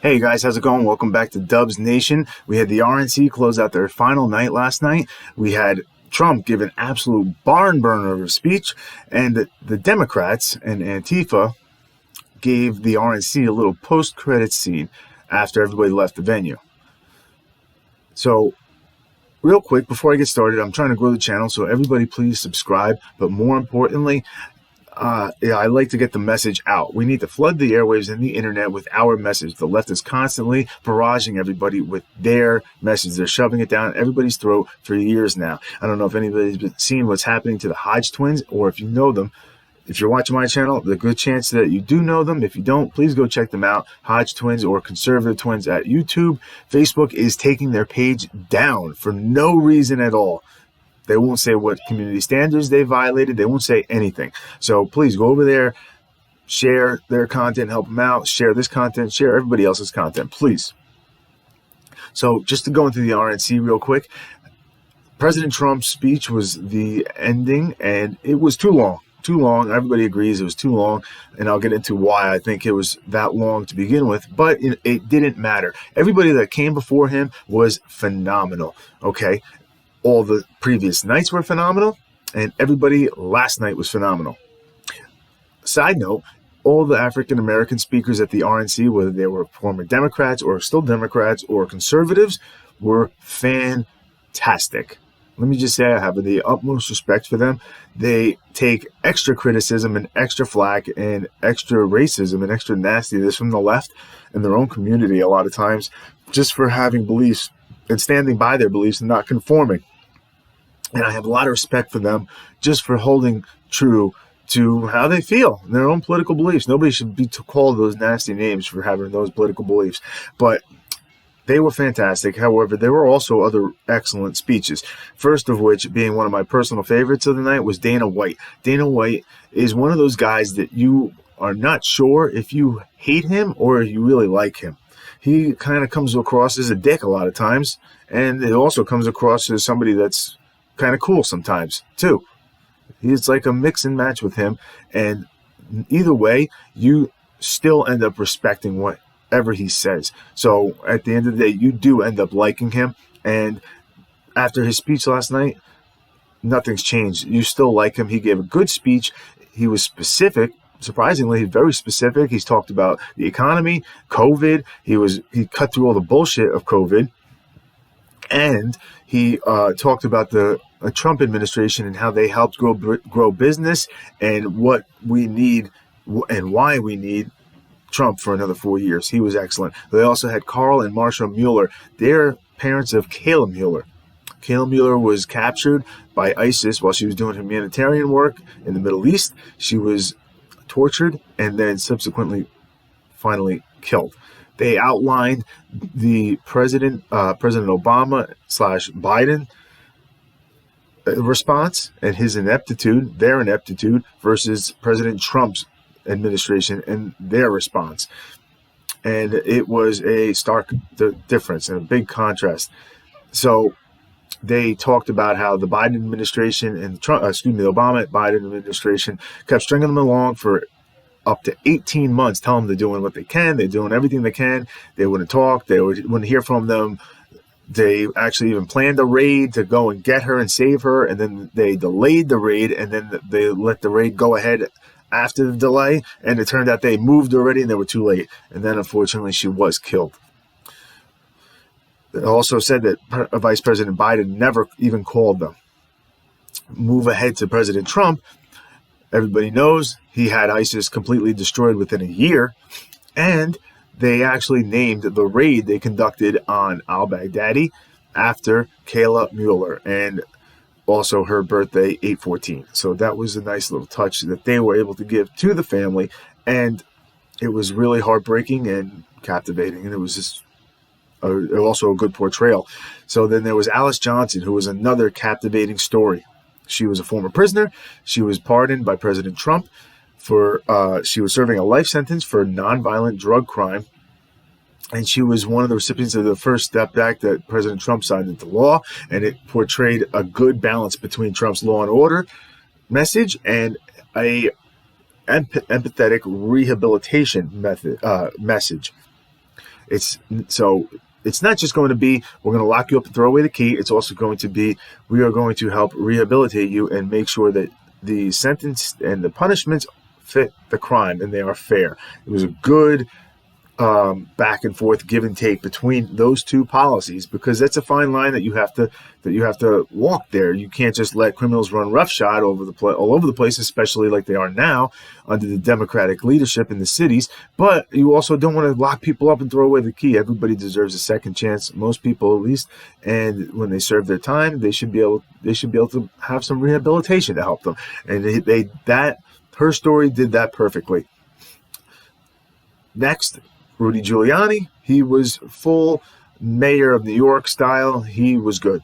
Hey guys, how's it going? Welcome back to Dubs Nation. We had the RNC close out their final night last night. We had Trump give an absolute barn burner of a speech, and the Democrats and Antifa gave the RNC a little post-credit scene after everybody left the venue. So, real quick, before I get started, I'm trying to grow the channel, so everybody please subscribe. But more importantly, I like to get the message out. We need to flood the airwaves and the internet with our message. The left is constantly barraging everybody with their message. They're shoving it down everybody's throat for years now. I don't know if anybody's been seeing what's happening to the Hodge twins, or if you know them. If you're watching my channel, there's a good chance that you do know them. If you don't, please go check them out. Hodge twins or conservative twins at YouTube. Facebook is taking their page down for no reason at all. They won't say what community standards they violated. They won't say anything. So please go over there, share their content, help them out, share this content, share everybody else's content, please. So just to go into the RNC real quick, President Trump's speech was the ending, and it was too long. Too long. Everybody agrees it was too long, and I'll get into why I think it was that long to begin with, but it didn't matter. Everybody that came before him was phenomenal, okay? All the previous nights were phenomenal, and everybody last night was phenomenal. Side note, all the African-American speakers at the RNC, whether they were former Democrats or still Democrats or conservatives, were fantastic. Let me just say I have the utmost respect for them. They take extra criticism and extra flack and extra racism and extra nastiness from the left and their own community a lot of times just for having beliefs and standing by their beliefs and not conforming. And I have a lot of respect for them just for holding true to how they feel, their own political beliefs. Nobody should be called those nasty names for having those political beliefs. But they were fantastic. However, there were also other excellent speeches. First of which, being one of my personal favorites of the night, was Dana White. Dana White is one of those guys that you are not sure if you hate him or you really like him. He kind of comes across as a dick a lot of times, and it also comes across as somebody that's kind of cool sometimes too. It's like a mix and match with him, and either way you still end up respecting whatever he says. So at the end of the day, you do end up liking him, and after his speech last night, nothing's changed. You still like him. He gave a good speech. He was specific. Surprisingly, very specific. He's talked about the economy, COVID. He cut through all the bullshit of COVID, and he talked about the Trump administration and how they helped grow business and what we need and why we need Trump for another 4 years. He was excellent. They also had Carl and Marsha Mueller. They're parents of Kayla Mueller. Kayla Mueller was captured by ISIS while she was doing humanitarian work in the Middle East. She was tortured and then subsequently finally killed. They outlined the President Obama / Biden response and his ineptitude, their ineptitude, versus President Trump's administration and their response. And it was a stark difference and a big contrast. So they talked about how the Biden administration and the Obama-Biden administration kept stringing them along for up to 18 months, telling them they're doing what they can, they're doing everything they can. They wouldn't talk, they wouldn't hear from them. They actually even planned a raid to go and get her and save her, and then they delayed the raid, and then they let the raid go ahead after the delay, and it turned out they moved already and they were too late. And then unfortunately she was killed. They also said that Vice President Biden never even called them. Move ahead to President Trump. Everybody knows he had ISIS completely destroyed within a year, and they actually named the raid they conducted on al-Baghdadi after Kayla Mueller, and also her birthday, 8/14. So that was a nice little touch that they were able to give to the family, and it was really heartbreaking and captivating, and it was just also a good portrayal. So then there was Alice Johnson, who was another captivating story. She was a former prisoner. She was pardoned by President Trump she was serving a life sentence for nonviolent drug crime. And she was one of the recipients of the First Step Act that President Trump signed into law. And it portrayed a good balance between Trump's law and order message and a empathetic rehabilitation message. It's so it's not just going to be we're going to lock you up and throw away the key. It's also going to be we are going to help rehabilitate you and make sure that the sentence and the punishments fit the crime and they are fair. It was a good back and forth give and take between those two policies, because that's a fine line that you have to walk there. You can't just let criminals run roughshod all over the place, especially like they are now under the Democratic leadership in the cities. But you also don't want to lock people up and throw away the key. Everybody deserves a second chance, most people at least. And when they serve their time, they should be able to have some rehabilitation to help them. And her story did that perfectly. Next, Rudy Giuliani, he was full mayor of New York style. He was good.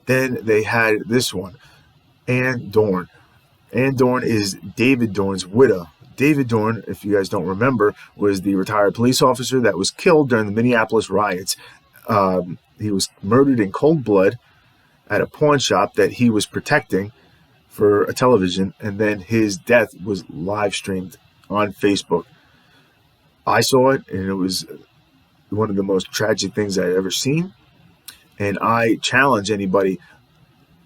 Then they had this one, Ann Dorn. Ann Dorn is David Dorn's widow. David Dorn, if you guys don't remember, was the retired police officer that was killed during the Minneapolis riots. He was murdered in cold blood at a pawn shop that he was protecting for a television, and then his death was live streamed on Facebook. I saw it, and it was one of the most tragic things I've ever seen. And I challenge anybody,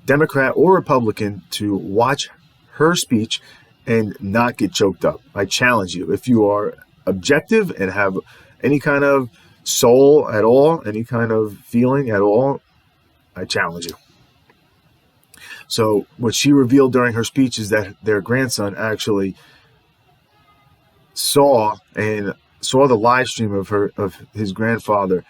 Democrat or Republican, to watch her speech and not get choked up. I challenge you. If you are objective and have any kind of soul at all, any kind of feeling at all, I challenge you. So what she revealed during her speech is that their grandson actually saw the live stream of his grandfather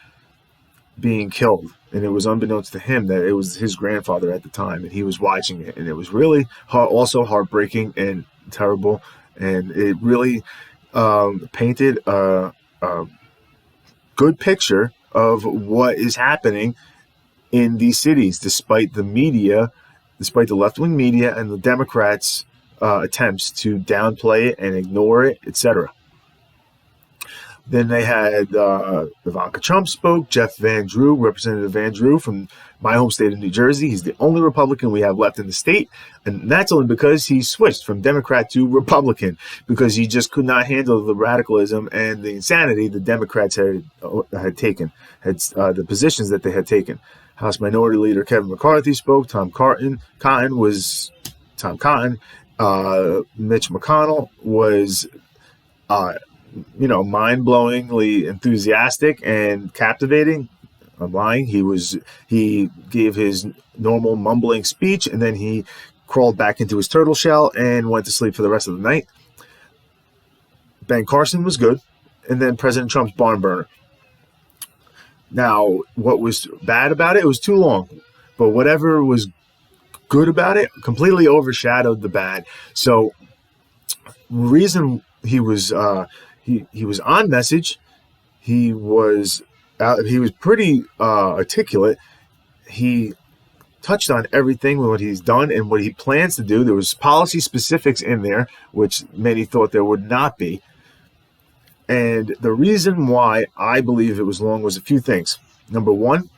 being killed, and it was unbeknownst to him that it was his grandfather at the time, and he was watching it, and it was really also heartbreaking and terrible, and it really painted a good picture of what is happening in these cities, despite the left-wing media and the Democrats' attempts to downplay it and ignore it, etc. Then they had Ivanka Trump spoke, Jeff Van Drew, Representative Van Drew from my home state of New Jersey. He's the only Republican we have left in the state, and that's only because he switched from Democrat to Republican, because he just could not handle the radicalism and the insanity the Democrats had taken, the positions that they had taken. House Minority Leader Kevin McCarthy spoke. Tom Cotton. Mitch McConnell was mind-blowingly enthusiastic and captivating. I'm lying. He gave his normal mumbling speech, and then he crawled back into his turtle shell and went to sleep for the rest of the night. Ben Carson was good, and then President Trump's barn burner. Now, what was bad about it was too long, but whatever was good about it completely overshadowed the bad. So the reason he was he was on message. He was pretty articulate. He touched on everything with what he's done and what he plans to do. There was policy specifics in there, which many thought there would not be. And the reason why I believe it was long was a few things. Number one,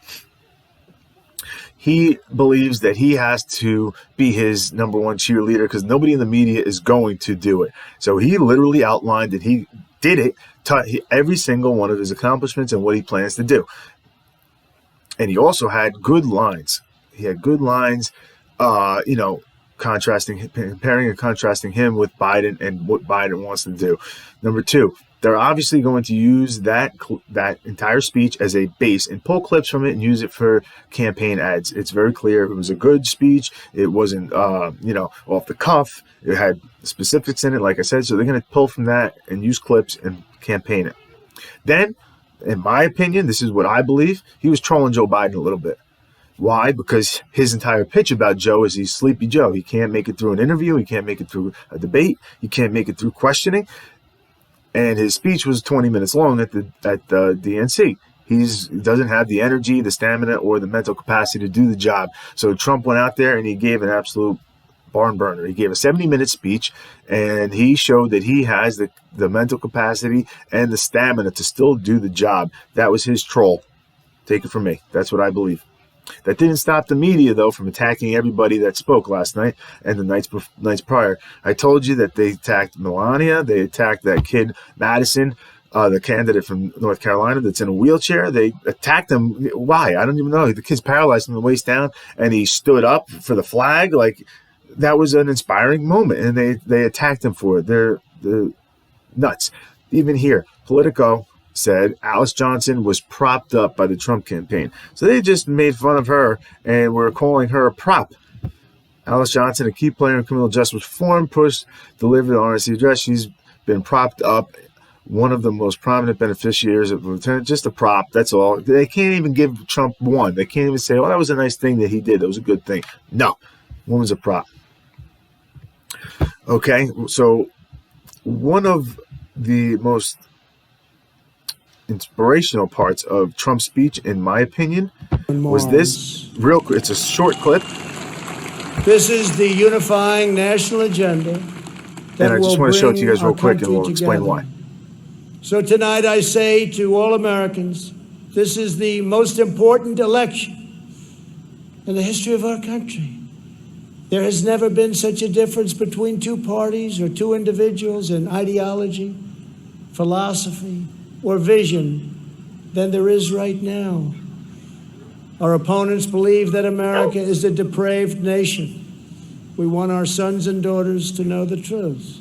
he believes that he has to be his number one cheerleader because nobody in the media is going to do it. So he literally outlined that he did it, every single one of his accomplishments and what he plans to do. And he also had good lines. He had good lines, comparing and contrasting him with Biden and what Biden wants to do. Number two, they're obviously going to use that entire speech as a base and pull clips from it and use it for campaign ads. It's very clear it was a good speech. It wasn't, off the cuff. It had specifics in it, like I said. So they're going to pull from that and use clips and campaign it. Then, in my opinion, this is what I believe, he was trolling Joe Biden a little bit. Why? Because his entire pitch about Joe is he's Sleepy Joe. He can't make it through an interview. He can't make it through a debate. He can't make it through questioning. And his speech was 20 minutes long at the DNC. He doesn't have the energy, the stamina, or the mental capacity to do the job. So Trump went out there and he gave an absolute barn burner. He gave a 70-minute speech, and he showed that he has the mental capacity and the stamina to still do the job. That was his troll. Take it from me. That's what I believe. That didn't stop the media, though, from attacking everybody that spoke last night and the nights prior. I told you that they attacked Melania. They attacked that kid, Madison. the candidate from North Carolina that's in a wheelchair. They attacked him. Why? I don't even know. The kid's paralyzed from the waist down, and he stood up for the flag. Like, that was an inspiring moment, and they attacked him for it. They're nuts. Even here, Politico said Alice Johnson was propped up by the Trump campaign. So they just made fun of her and were calling her a prop. Alice Johnson, a key player in criminal justice reform, delivered the RNC address. She's been propped up, one of the most prominent beneficiaries of Lieutenant, just a prop, that's all. They can't even give Trump one. They can't even say, oh, that was a nice thing that he did. That was a good thing. No, woman's a prop. Okay, so one of the most inspirational parts of Trump's speech, in my opinion, was this. Real quick, it's a short clip. This is the unifying national agenda. And I just want to show it to you guys real quick, and we'll explain why. So tonight I say to all Americans, this is the most important election in the history of our country. There has never been such a difference between two parties or two individuals in ideology, philosophy, or vision than there is right now. Our opponents believe that America is a depraved nation. We want our sons and daughters to know the truth.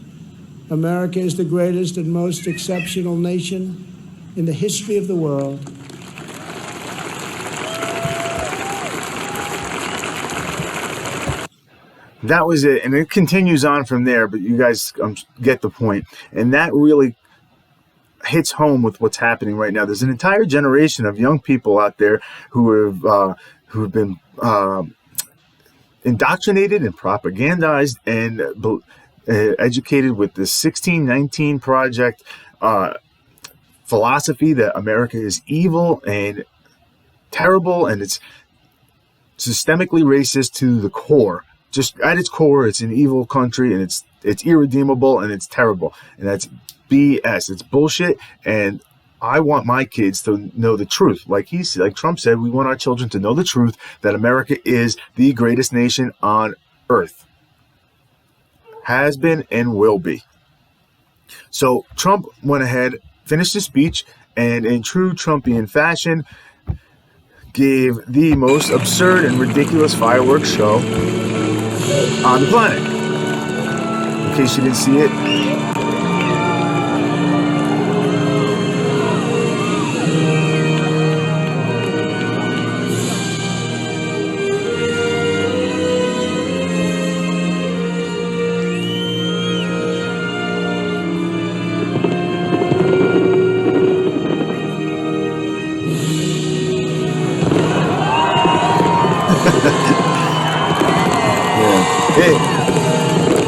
America is the greatest and most exceptional nation in the history of the world. That was it, and it continues on from there, but you guys get the point. And that really hits home with what's happening right now. There's an entire generation of young people out there who have been indoctrinated and propagandized and educated with the 1619 Project philosophy that America is evil and terrible, and it's systemically racist to the core. Just at its core, it's an evil country, and it's irredeemable, and it's terrible, and that's BS. It's bullshit, and I want my kids to know the truth. Like Trump said, we want our children to know the truth that America is the greatest nation on earth. Has been and will be. So Trump went ahead, finished his speech, and in true Trumpian fashion, gave the most absurd and ridiculous fireworks show on the planet. In case you didn't see it,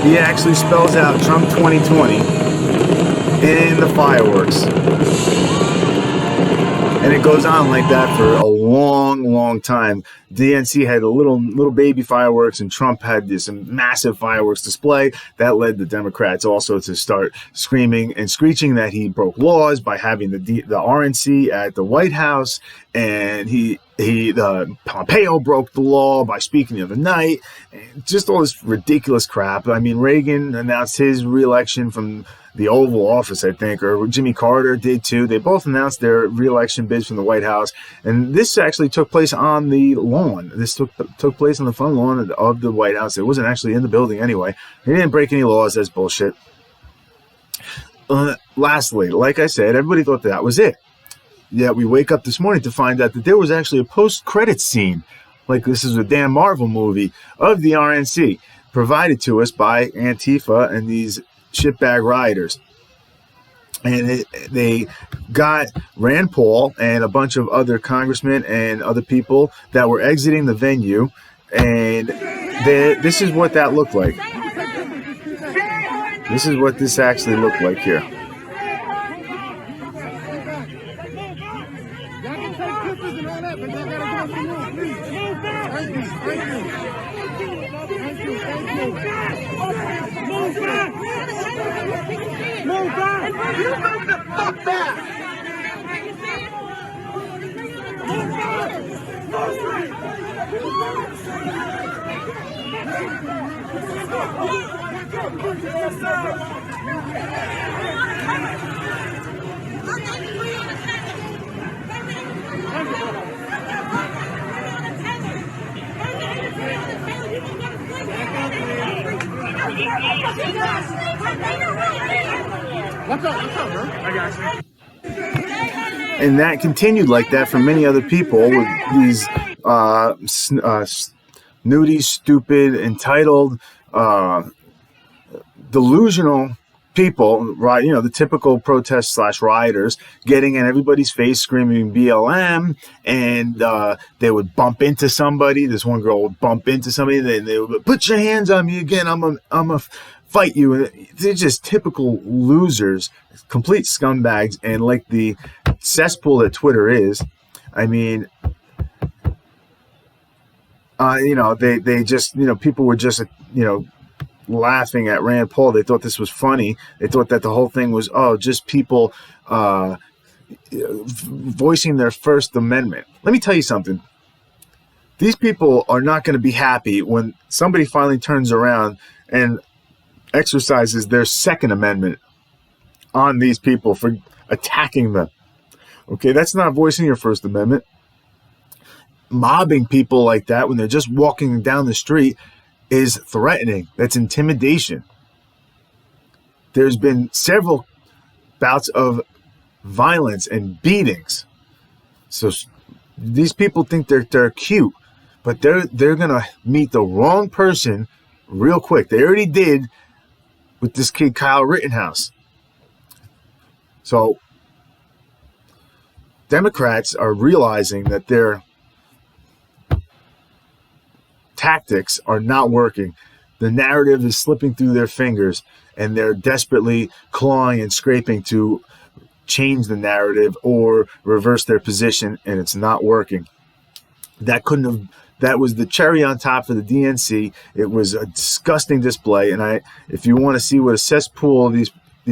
he actually spells out Trump 2020 in the fireworks. And it goes on like that for a long, long time. DNC had a little baby fireworks, and Trump had this massive fireworks display that led the Democrats also to start screaming and screeching that he broke laws by having the RNC at the White House, and Pompeo broke the law by speaking the other night. Just all this ridiculous crap. I mean, Reagan announced his reelection from the Oval Office, I think, or Jimmy Carter did too. They both announced their reelection bids from the White House, and this actually took place on the lawn. This took place on the front lawn of the White House. It wasn't actually in the building anyway. They didn't break any laws. That's bullshit. Lastly, like I said, everybody thought that was it. Yet we wake up this morning to find out that there was actually a post-credits scene, like this is a damn Marvel movie, of the RNC, provided to us by Antifa and these shitbag rioters. And they got Rand Paul and a bunch of other congressmen and other people that were exiting the venue, and this is what that looked like. This is what this actually looked like here. And that continued like that for many other people with these snooty, stupid, entitled, delusional people, right? You know, the typical protest / rioters getting in everybody's face screaming BLM, and they would bump into somebody. This one girl would bump into somebody, they would put your hands on me again. I'm a fight you. They're just typical losers, complete scumbags, and like the cesspool that Twitter is, I mean, they just, people were just, laughing at Rand Paul. They thought this was funny. They thought that the whole thing was, just people voicing their First Amendment. Let me tell you something. These people are not going to be happy when somebody finally turns around and exercises their Second Amendment on these people for attacking them. Okay, that's not voicing your First Amendment. Mobbing people like that when they're just walking down the street is threatening. That's intimidation. There's been several bouts of violence and beatings. So these people think they're cute, but they're gonna meet the wrong person real quick. They already did with this kid Kyle Rittenhouse. So Democrats are realizing that their tactics are not working. The narrative is slipping through their fingers, and they're desperately clawing and scraping to change the narrative or reverse their position, and it's not working. That was the cherry on top for the DNC. It was a disgusting display, and if you want to see what a cesspool these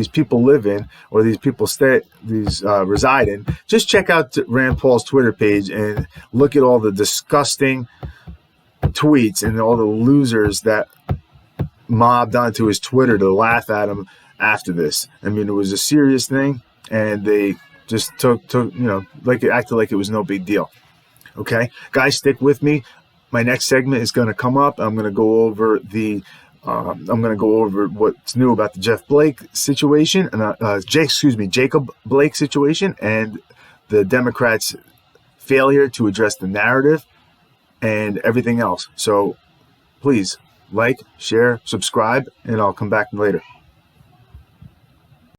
people live in, or these people reside in, just check out Rand Paul's Twitter page and look at all the disgusting tweets and all the losers that mobbed onto his Twitter to laugh at him after this. I mean, it was a serious thing, and they just acted like it was no big deal. Okay, guys, stick with me. My next segment is going to come up. I'm going to go over what's new about the Jeff Blake situation and Jacob Blake situation, and the Democrats' failure to address the narrative and everything else. So please like, share, subscribe, and I'll come back later.